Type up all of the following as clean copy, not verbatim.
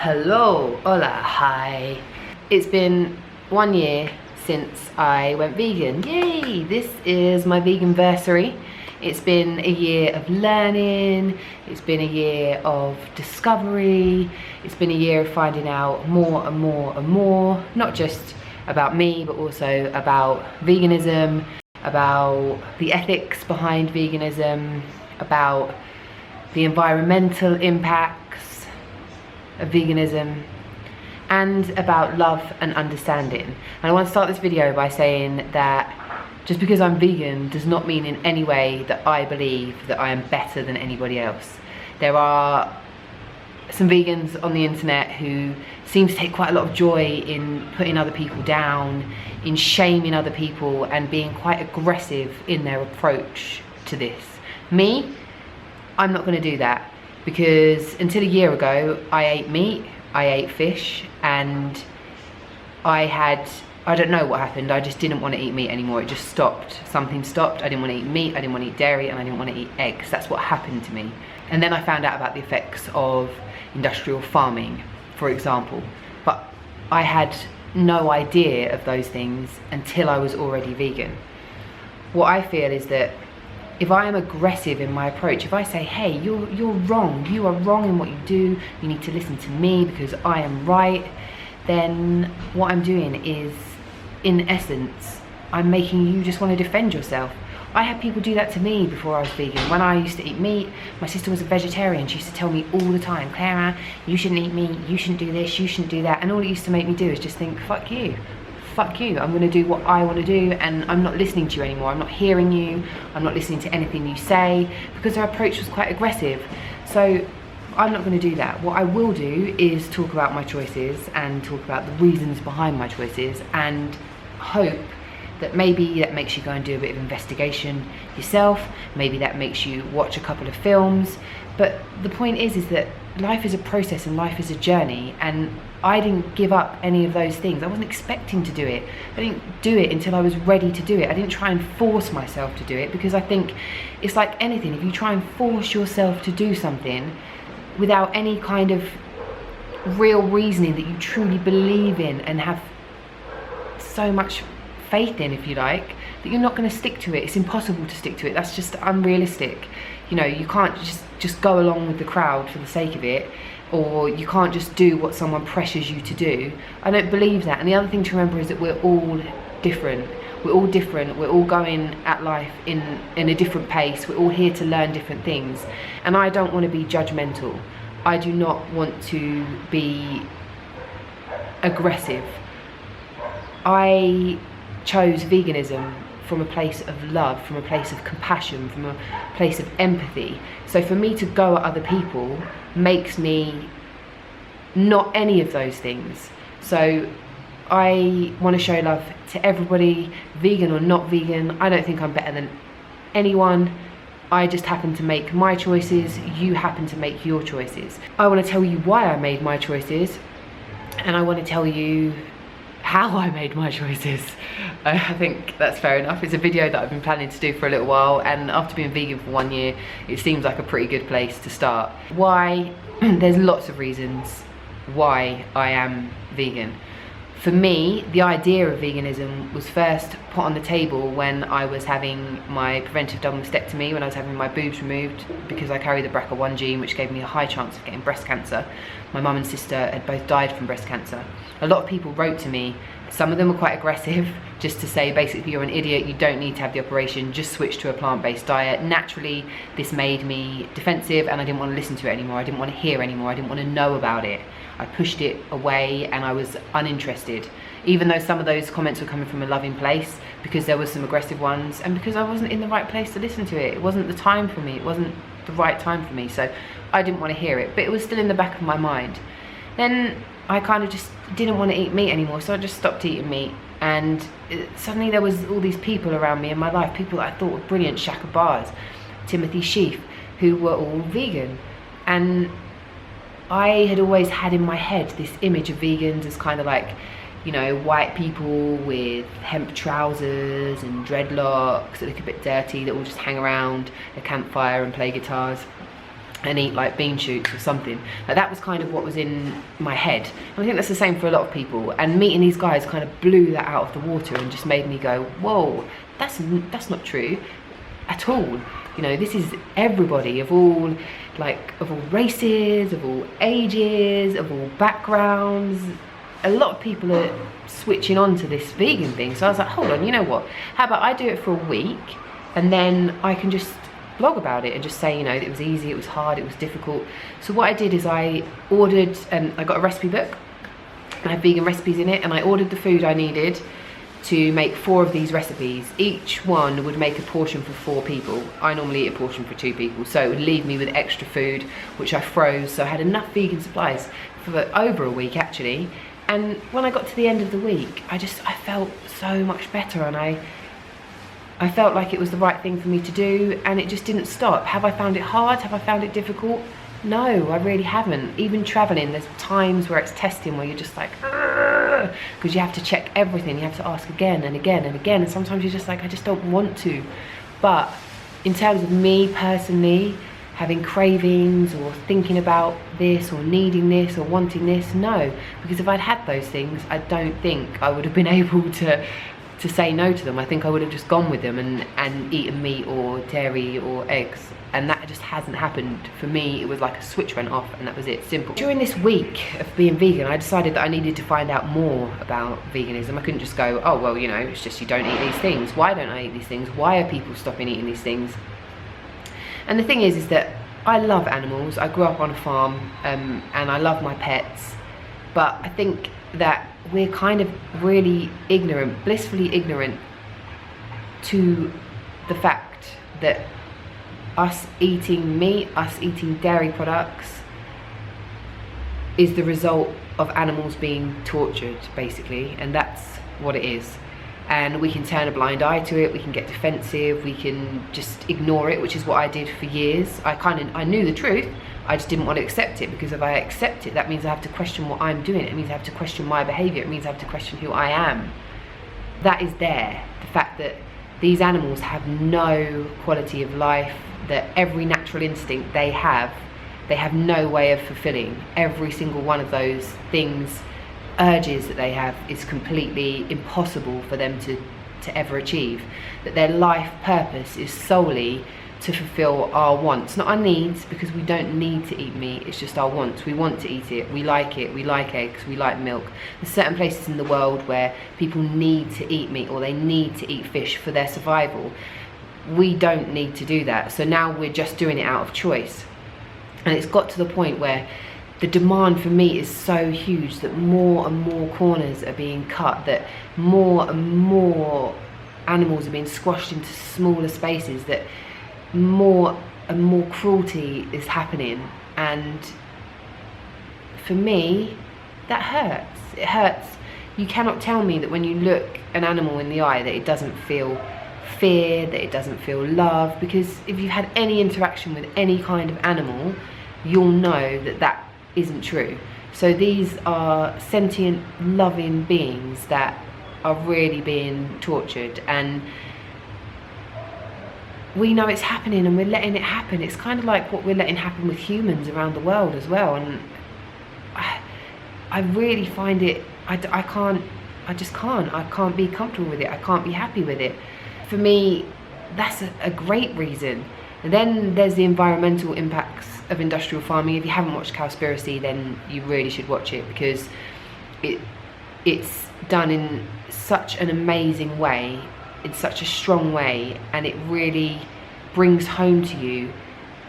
Hello, hola, hi. It's been 1 year since I went vegan. Yay! This is my veganversary. It's been a year of learning, it's been a year of discovery, it's been a year of finding out more and more and more, not just about me, but also about veganism, about the ethics behind veganism, about the environmental impacts of veganism, and about love and understanding. And I want to start this video by saying that just because I'm vegan does not mean in any way that I believe that I am better than anybody else. There are some vegans on the internet who seem to take quite a lot of joy in putting other people down, in shaming other people, and being quite aggressive in their approach to this. Me, I'm not going to do that, because until a year ago I ate meat, I ate fish, and I don't know what happened, I just didn't want to eat meat anymore. It just stopped. Something stopped. I didn't want to eat meat, I didn't want to eat dairy, and I didn't want to eat eggs. That's what happened to me. And then I found out about the effects of industrial farming, for example. But I had no idea of those things until I was already vegan. What I feel is that if I am aggressive in my approach, if I say, hey, you're wrong, you are wrong in what you do, you need to listen to me because I am right, then what I'm doing is, in essence, I'm making you just want to defend yourself. I had people do that to me before I was vegan. When I used to eat meat, my sister was a vegetarian. She used to tell me all the time, Clara, you shouldn't eat meat, you shouldn't do this, you shouldn't do that. And all it used to make me do is just think, fuck you. Fuck you, I'm gonna do what I wanna do, and I'm not listening to you anymore. I'm not hearing you, I'm not listening to anything you say, because her approach was quite aggressive. So I'm not gonna do that. What I will do is talk about my choices and talk about the reasons behind my choices, and hope that maybe that makes you go and do a bit of investigation yourself, maybe that makes you watch a couple of films. But the point is that life is a process and life is a journey, and I didn't give up any of those things. I wasn't expecting to do it. I didn't do it until I was ready to do it. I didn't try and force myself to do it, because I think it's like anything. If you try and force yourself to do something without any kind of real reasoning that you truly believe in and have so much faith in, if you like, that you're not going to stick to it. It's impossible to stick to it. That's just unrealistic. You know, you can't just go along with the crowd for the sake of it, or you can't just do what someone pressures you to do. I don't believe that. And the other thing to remember is that we're all different. We're all different. We're all going at life in a different pace. We're all here to learn different things. And I don't want to be judgmental. I do not want to be aggressive. I chose veganism from a place of love, from a place of compassion, from a place of empathy. So for me to go at other people makes me not any of those things. So I want to show love to everybody, vegan or not vegan. I don't think I'm better than anyone. I just happen to make my choices, you happen to make your choices. I want to tell you why I made my choices, and I want to tell you how I made my choices. I think that's fair enough. It's a video that I've been planning to do for a little while, and after being vegan for 1 year, it seems like a pretty good place to start. Why? There's lots of reasons why I am vegan. For me, the idea of veganism was first put on the table when I was having my preventive double mastectomy, when I was having my boobs removed because I carry the BRCA1 gene, which gave me a high chance of getting breast cancer. My mum and sister had both died from breast cancer. A lot of people wrote to me. Some of them were quite aggressive, just to say basically you're an idiot, you don't need to have the operation, just switch to a plant-based diet. Naturally, this made me defensive, and I didn't want to listen to it anymore. I didn't want to hear anymore. I didn't want to know about it. I pushed it away, and I was uninterested. Even though some of those comments were coming from a loving place, because there was some aggressive ones, and because I wasn't in the right place to listen to it. It wasn't the time for me. It wasn't the right time for me, so I didn't want to hear it, but it was still in the back of my mind. Then I kind of just didn't want to eat meat anymore, so I just stopped eating meat, and suddenly there was all these people around me in my life, people that I thought were brilliant, Shaka Bars, Timothy Sheaf, who were all vegan. And I had always had in my head this image of vegans as kind of like, you know, white people with hemp trousers and dreadlocks that look a bit dirty, that will just hang around a campfire and play guitars. and eat like bean shoots or something. Like that was kind of what was in my head. And I think that's the same for a lot of people. And meeting these guys kind of blew that out of the water and just made me go, whoa, that's not true at all. You know, this is everybody of all races, of all ages, of all backgrounds. A lot of people are switching on to this vegan thing. So I was like, hold on, you know what? How about I do it for a week and then I can just blog about it and just say, you know, it was easy, it was hard, it was difficult. So what I did is I ordered, I got a recipe book, I have vegan recipes in it, and I ordered the food I needed to make 4 of these recipes. Each one would make a portion for 4 people. I normally eat a portion for 2 people, so it would leave me with extra food, which I froze, so I had enough vegan supplies for over a week actually. And when I got to the end of the week, I felt so much better, and I felt like it was the right thing for me to do, and it just didn't stop. Have I found it hard? Have I found it difficult? No, I really haven't. Even traveling, there's times where it's testing, where you're just like, because you have to check everything. You have to ask again and again and again, and sometimes you're just like, I just don't want to. But in terms of me personally, having cravings or thinking about this or needing this or wanting this, no. Because if I'd had those things, I don't think I would have been able to say no to them. I think I would have just gone with them and eaten meat or dairy or eggs, and that just hasn't happened. For me, it was like a switch went off and that was it, simple. During this week of being vegan, I decided that I needed to find out more about veganism. I couldn't just go, oh well, you know, it's just you don't eat these things. Why don't I eat these things? Why are people stopping eating these things? And the thing is that I love animals. I grew up on a farm, and I love my pets, but I think that we're kind of really ignorant, blissfully ignorant to the fact that us eating meat, us eating dairy products is the result of animals being tortured, basically, and that's what it is. And we can turn a blind eye to it, we can get defensive, we can just ignore it, which is what I did for years. I knew the truth, I just didn't want to accept it, because if I accept it, that means I have to question what I'm doing. It means I have to question my behaviour. It means I have to question who I am. That is there. The fact that these animals have no quality of life, that every natural instinct they have no way of fulfilling. Every single one of those things, urges that they have, is completely impossible for them to ever achieve. That their life purpose is solely to fulfill our wants, not our needs, because we don't need to eat meat, it's just our wants. We want to eat it, we like eggs, we like milk. There's certain places in the world where people need to eat meat or they need to eat fish for their survival. We don't need to do that, so now we're just doing it out of choice. And it's got to the point where the demand for meat is so huge that more and more corners are being cut, that more and more animals are being squashed into smaller spaces, that more and more cruelty is happening. And for me, that hurts. It hurts. You cannot tell me that when you look an animal in the eye that it doesn't feel fear, that it doesn't feel love, because if you've had any interaction with any kind of animal, you'll know that that isn't true. So these are sentient, loving beings that are really being tortured, and we know it's happening and we're letting it happen. It's kind of like what we're letting happen with humans around the world as well. And I really find it, I can't be comfortable with it. I can't be happy with it. For me, that's a great reason. And then there's the environmental impacts of industrial farming. If you haven't watched Cowspiracy, then you really should watch it, because it's done in such an amazing way, in such a strong way, and it really brings home to you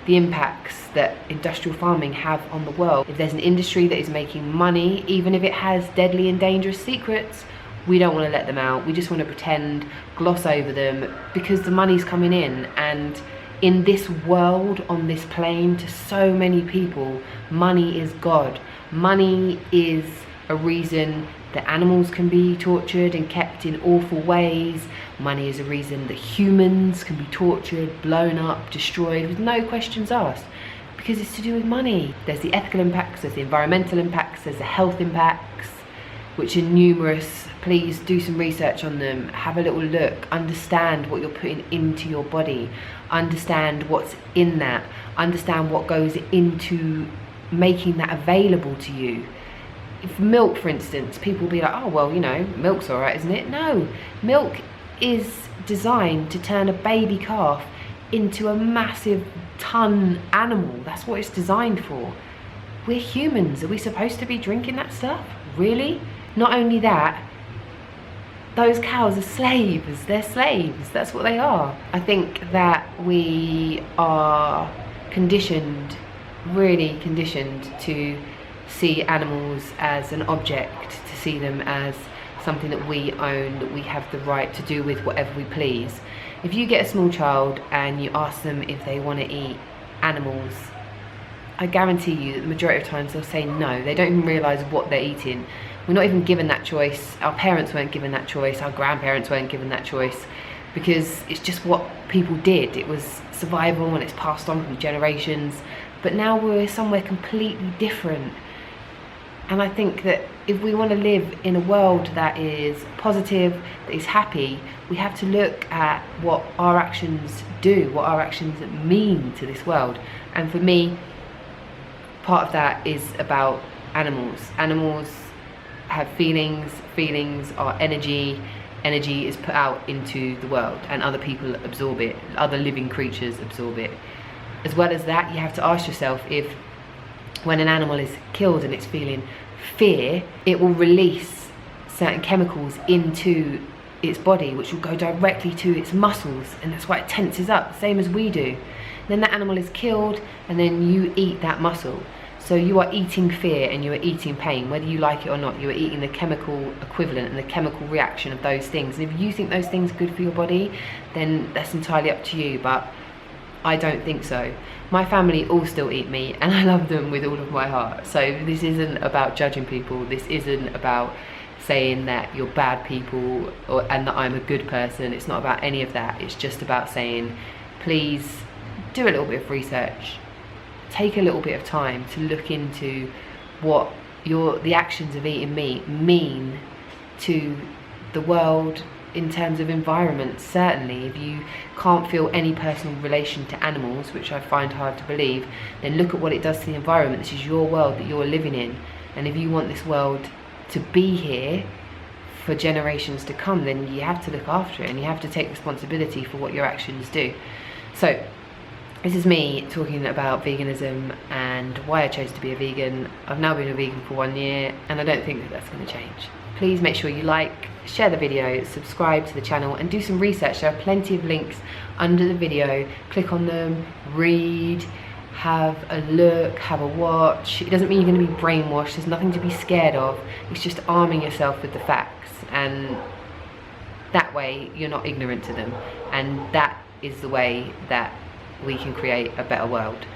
the impacts that industrial farming have on the world. If there's an industry that is making money, even if it has deadly and dangerous secrets, we don't want to let them out. We just want to pretend, gloss over them, because the money's coming in. And in this world, on this plane, to so many people, money is God. Money is a reason that animals can be tortured and kept in awful ways. Money is a reason that humans can be tortured, blown up, destroyed with no questions asked, because it's to do with money. There's the ethical impacts, there's the environmental impacts, there's the health impacts. which are numerous. Please do some research on them, have a little look, understand what you're putting into your body, understand what's in that, understand what goes into making that available to you. If milk, for instance, people will be like, oh well, you know, milk's alright, isn't it? No, milk is designed to turn a baby calf into a massive ton animal. That's what it's designed for. We're humans, are we supposed to be drinking that stuff? Really? Not only that, those cows are slaves, they're slaves, that's what they are. I think that we are conditioned, really conditioned, to see animals as an object, to see them as something that we own, that we have the right to do with whatever we please. If you get a small child and you ask them if they want to eat animals, I guarantee you that the majority of times they'll say no. They don't even realise what they're eating. We're not even given that choice. Our parents weren't given that choice. Our grandparents weren't given that choice, because it's just what people did. It was survival and it's passed on from generations. But now we're somewhere completely different. And I think that if we want to live in a world that is positive, that is happy, we have to look at what our actions do, what our actions mean to this world. And for me, part of that is about animals. Animals have feelings, feelings are energy, energy is put out into the world and other people absorb it, other living creatures absorb it. As well as that, you have to ask yourself if when an animal is killed and it's feeling fear, it will release certain chemicals into its body which will go directly to its muscles, and that's why it tenses up, same as we do. Then that animal is killed and then you eat that muscle. So you are eating fear and you are eating pain, whether you like it or not. You are eating the chemical equivalent and the chemical reaction of those things. And if you think those things are good for your body, then that's entirely up to you, but I don't think so. My family all still eat meat and I love them with all of my heart. So this isn't about judging people. This isn't about saying that you're bad people and that I'm a good person. It's not about any of that. It's just about saying, please do a little bit of research. Take a little bit of time to look into what the actions of eating meat mean to the world in terms of environment. Certainly, if you can't feel any personal relation to animals, which I find hard to believe, then look at what it does to the environment. This is your world that you're living in, and if you want this world to be here for generations to come, then you have to look after it and you have to take responsibility for what your actions do. So this is me talking about veganism and why I chose to be a vegan. I've now been a vegan for 1 year and I don't think that that's going to change. Please make sure you like, share the video, subscribe to the channel and do some research. There are plenty of links under the video. Click on them, read, have a look, have a watch. It doesn't mean you're going to be brainwashed. There's nothing to be scared of. It's just arming yourself with the facts, and that way you're not ignorant to them, and that is the way that we can create a better world.